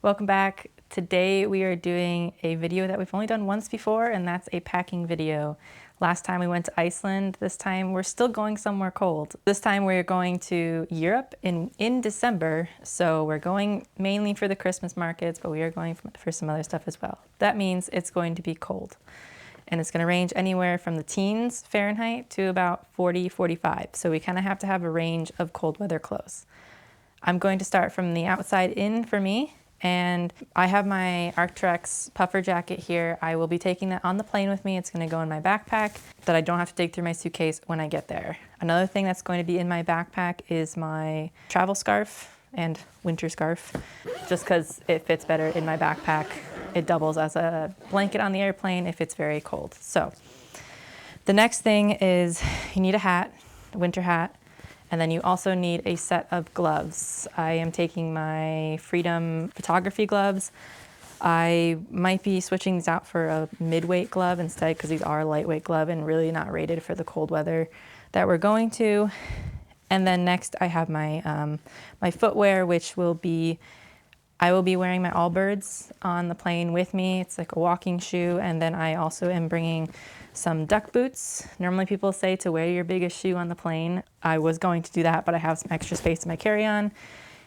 Welcome back. Today we are doing a video that we've only done once before, and that's a packing video. Last time we went to Iceland. This time we're still going somewhere cold. This time we're going to Europe in December, so we're going mainly for the Christmas markets, but we are going for some other stuff as well. That means it's going to be cold, and it's going to range anywhere from the teens Fahrenheit to about 40, 45. So we kind of have to have a range of cold weather clothes. I'm going to start from the outside in for me. And I have my Arc'teryx puffer jacket here. I will be taking that on the plane with me. It's going to go in my backpack that I don't have to dig through my suitcase when I get there. Another thing that's going to be in my backpack is my travel scarf and winter scarf, just because it fits better in my backpack. It doubles as a blanket on the airplane if it's very cold. So the next thing is you need a hat, a winter hat. And then you also need a set of gloves. I am taking my Freedom photography gloves. I might be switching these out for a mid-weight glove instead because these are a lightweight glove and really not rated for the cold weather that we're going to. And then next I have my, my footwear, which will be, I will be wearing my Allbirds on the plane with me. It's like a walking shoe. And then I also am bringing some duck boots. Normally people say to wear your biggest shoe on the plane. I was going to do that, but I have some extra space in my carry-on.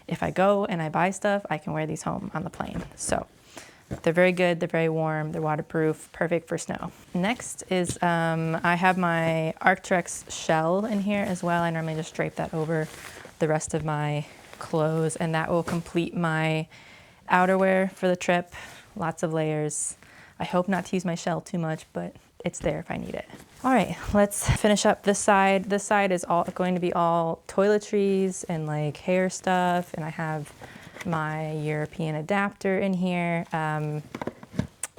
If I go and I buy stuff, I can wear these home on the plane. So they're very good, they're very warm, they're waterproof, perfect for snow. Next is, I have my Arc'teryx shell in here as well. I normally just drape that over the rest of my clothes, and that will complete my outerwear for the trip. Lots of layers. I hope not to use my shell too much, but it's there if I need it. All right, let's finish up this side. This side is all going to be all toiletries and like hair stuff, and I have my European adapter in here.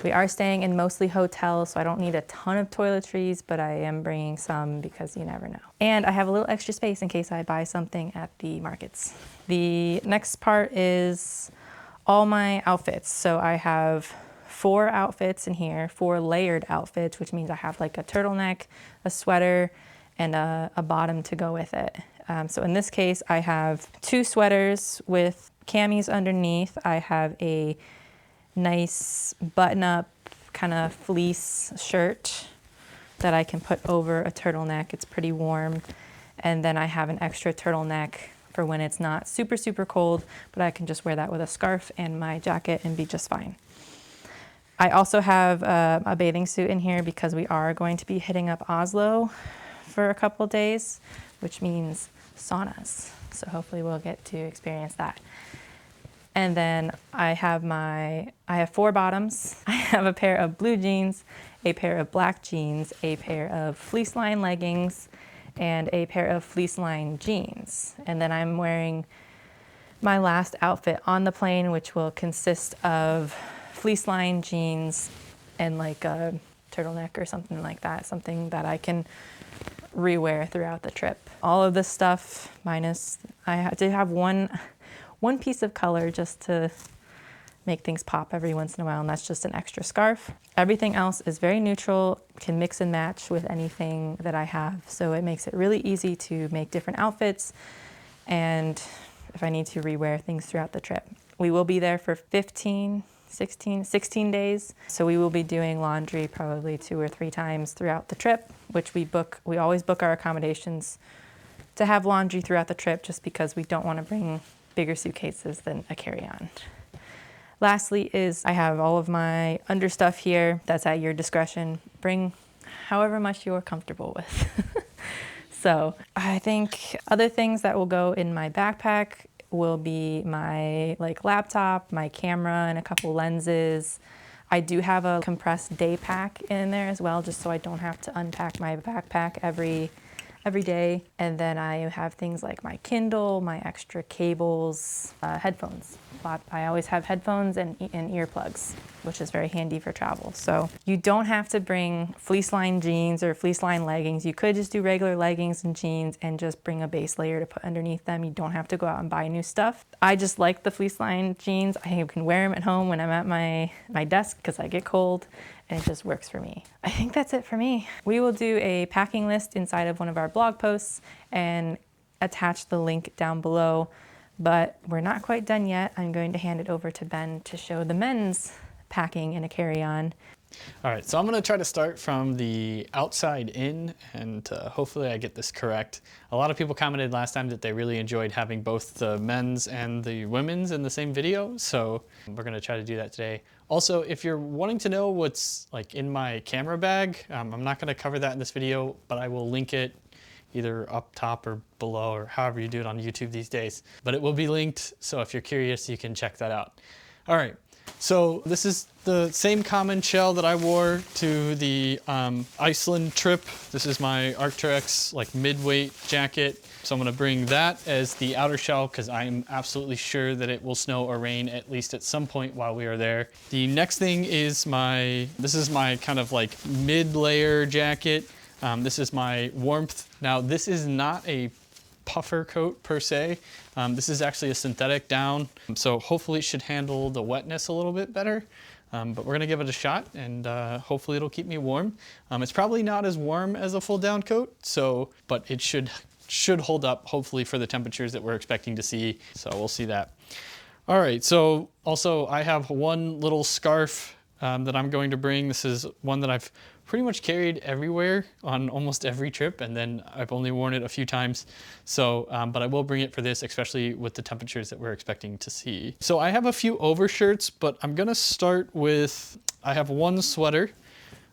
We are staying in mostly hotels, so I don't need a ton of toiletries, but I am bringing some because you never know. And I have a little extra space in case I buy something at the markets. The next part is all my outfits. So I have 4 outfits in here, 4 layered outfits, which means I have like a turtleneck, a sweater, and a bottom to go with it. So in this case, I have 2 sweaters with camis underneath. I have a nice button-up kind of fleece shirt that I can put over a turtleneck. It's pretty warm. And then I have an extra turtleneck for when it's not super, super cold, but I can just wear that with a scarf and my jacket and be just fine. I also have a bathing suit in here because we are going to be hitting up Oslo for a couple days, which means saunas. So hopefully we'll get to experience that. And then I have 4 bottoms. I have a pair of blue jeans, a pair of black jeans, a pair of fleece line leggings, and a pair of fleece line jeans. And then I'm wearing my last outfit on the plane, which will consist of fleece line jeans and like a turtleneck or something like that, something that I can rewear throughout the trip. All of this stuff minus, I did have one piece of color just to make things pop every once in a while, and that's just an extra scarf. Everything else is very neutral, can mix and match with anything that I have, so it makes it really easy to make different outfits and if I need to rewear things throughout the trip. We will be there for 16 days. So we will be doing laundry probably 2 or 3 times throughout the trip, which we always book our accommodations to have laundry throughout the trip just because we don't want to bring bigger suitcases than a carry-on. Lastly is I have all of my understuff here. That's at your discretion. Bring however much you're comfortable with. So I think other things that will go in my backpack will be my laptop, my camera, and a couple lenses. I do have a compressed day pack in there as well, just so I don't have to unpack my backpack every day. And then I have things like my Kindle, my extra cables, headphones. I always have headphones and earplugs, which is very handy for travel. So you don't have to bring fleece line jeans or fleece line leggings. You could just do regular leggings and jeans and just bring a base layer to put underneath them. You don't have to go out and buy new stuff. I just like the fleece line jeans. I can wear them at home when I'm at my desk because I get cold, and it just works for me. I think that's it for me. We will do a packing list inside of one of our blog posts and attach the link down below. but we're not quite done yet. I'm going to hand it over to Ben to show the men's packing in a carry-on. All right, so I'm gonna try to start from the outside in, and hopefully I get this correct. A lot of people commented last time that they really enjoyed having both the men's and the women's in the same video, so we're gonna try to do that today. Also, if you're wanting to know what's like in my camera bag, I'm not gonna cover that in this video, but I will link it either up top or below, or however you do it on YouTube these days. But it will be linked, so if you're curious, you can check that out. All right. So this is the same common shell that I wore to the Iceland trip. This is my Arc'teryx like mid-weight jacket. So I'm gonna bring that as the outer shell because I'm absolutely sure that it will snow or rain at least at some point while we are there. The next thing is this is my kind of like mid-layer jacket. This is my warmth. Now this is not a puffer coat per se. This is actually a synthetic down, so hopefully it should handle the wetness a little bit better. But we're gonna give it a shot, and hopefully it'll keep me warm. It's probably not as warm as a full down coat, but it should hold up hopefully for the temperatures that we're expecting to see. So we'll see that. All right, so also I have one little scarf that I'm going to bring. This is one that I've pretty much carried everywhere on almost every trip, and then I've only worn it a few times. So, but I will bring it for this, especially with the temperatures that we're expecting to see. So I have a few overshirts, but I'm gonna start with, I have one sweater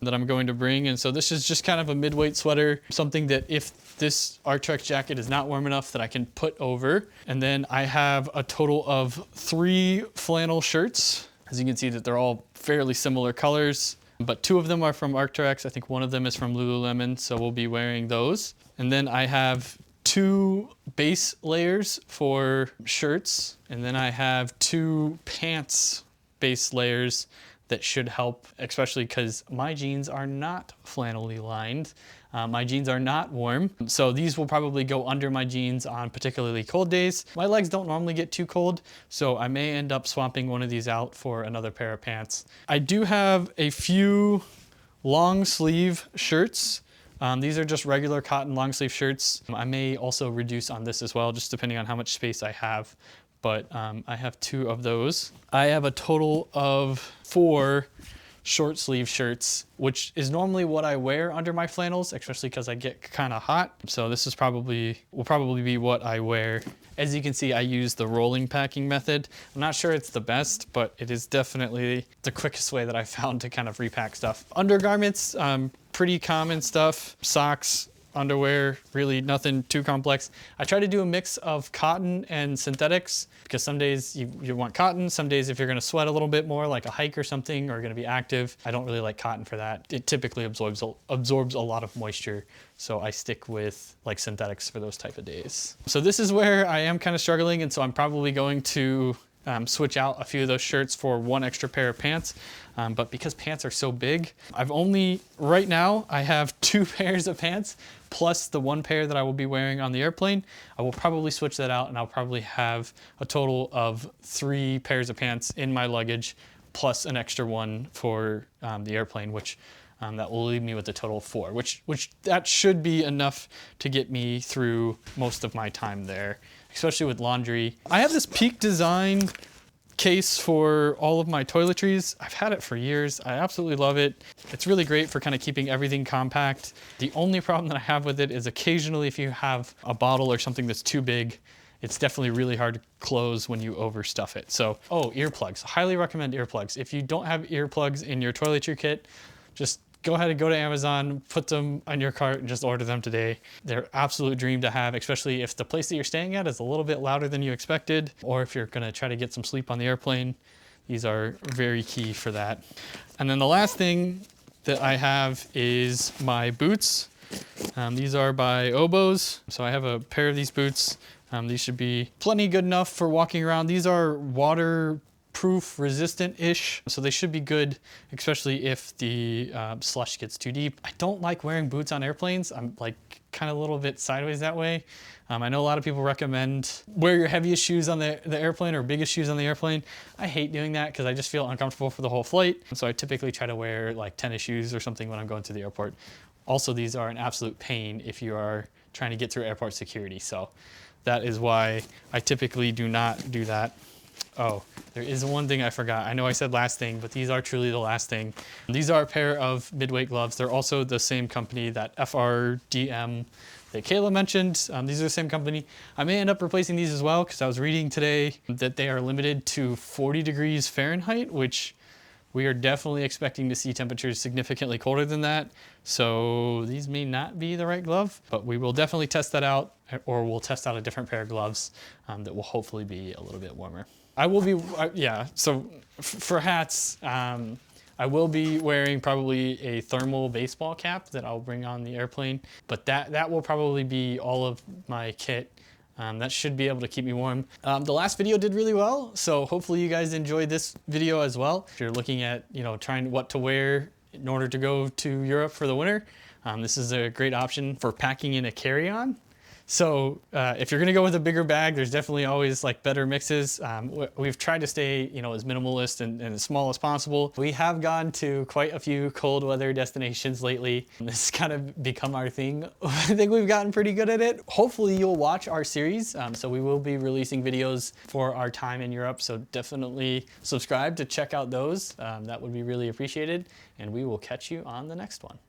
that I'm going to bring. And so this is just kind of a mid-weight sweater, something that if this Arc'teryx jacket is not warm enough that I can put over. And then I have a total of 3 flannel shirts. As you can see that they're all fairly similar colors, but 2 of them are from Arc'teryx. I think one of them is from Lululemon, so we'll be wearing those. And then I have 2 base layers for shirts, and then I have 2 pants base layers that should help, especially because my jeans are not flannelly lined. My jeans are not warm, so these will probably go under my jeans on particularly cold days. My legs don't normally get too cold, so I may end up swapping one of these out for another pair of pants. I do have a few long sleeve shirts. These are just regular cotton long sleeve shirts. I may also reduce on this as well, just depending on how much space I have. But I have 2 of those. I have a total of 4 short sleeve shirts, which is normally what I wear under my flannels, especially because I get kind of hot. So this is will probably be what I wear. As you can see, I use the rolling packing method. I'm not sure it's the best, but it is definitely the quickest way that I found to kind of repack stuff. Undergarments, pretty common stuff. Socks, underwear, really nothing too complex. I try to do a mix of cotton and synthetics because some days you want cotton, some days if you're gonna sweat a little bit more like a hike or something or gonna be active, I don't really like cotton for that. It typically absorbs a lot of moisture, so I stick with like synthetics for those type of days. So this is where I am kind of struggling, and so I'm probably going to switch out a few of those shirts for 1 extra pair of pants. But because pants are so big, right now I have 2 pairs of pants plus the 1 pair that I will be wearing on the airplane. I will probably switch that out, and I'll probably have a total of 3 pairs of pants in my luggage plus an extra one for the airplane, which that will leave me with a total of 4, which that should be enough to get me through most of my time there, especially with laundry. I have this Peak Design case for all of my toiletries. I've had it for years. I absolutely love it. It's really great for kind of keeping everything compact. The only problem that I have with it is occasionally if you have a bottle or something that's too big, it's definitely really hard to close when you overstuff it. So, earplugs. Highly recommend earplugs. If you don't have earplugs in your toiletry kit, just go ahead and go to Amazon, put them on your cart, and just order them today. They're absolute dream to have, especially if the place that you're staying at is a little bit louder than you expected, or if you're gonna try to get some sleep on the airplane. These are very key for that. And then the last thing that I have is my boots. These are by Oboz. So I have a pair of these boots. These should be plenty good enough for walking around. These are waterproof resistant-ish, so they should be good, especially if the slush gets too deep. I don't like wearing boots on airplanes. I'm like kind of a little bit sideways that way. I know a lot of people recommend wear your heaviest shoes on the airplane or biggest shoes on the airplane. I hate doing that because I just feel uncomfortable for the whole flight. So I typically try to wear like tennis shoes or something when I'm going to the airport. Also, these are an absolute pain if you are trying to get through airport security. So that is why I typically do not do that. Oh, there is one thing I forgot. I know I said last thing, but these are truly the last thing. These are a pair of midweight gloves. They're also the same company, that FRDM that Kayla mentioned. These are the same company. I may end up replacing these as well because I was reading today that they are limited to 40 degrees Fahrenheit, which we are definitely expecting to see temperatures significantly colder than that. So these may not be the right glove, but we will definitely test that out, or we'll test out a different pair of gloves that will hopefully be a little bit warmer. I will be, yeah, so for hats, I will be wearing probably a thermal baseball cap that I'll bring on the airplane, but that will probably be all of my kit. That should be able to keep me warm. The last video did really well, so hopefully you guys enjoyed this video as well. If you're looking at, trying what to wear in order to go to Europe for the winter, this is a great option for packing in a carry-on. So if you're gonna go with a bigger bag, there's definitely always like better mixes. We've tried to stay, as minimalist and as small as possible. We have gone to quite a few cold weather destinations lately. This has kind of become our thing. I think we've gotten pretty good at it. Hopefully you'll watch our series. So we will be releasing videos for our time in Europe. So definitely subscribe to check out those. That would be really appreciated. And we will catch you on the next one.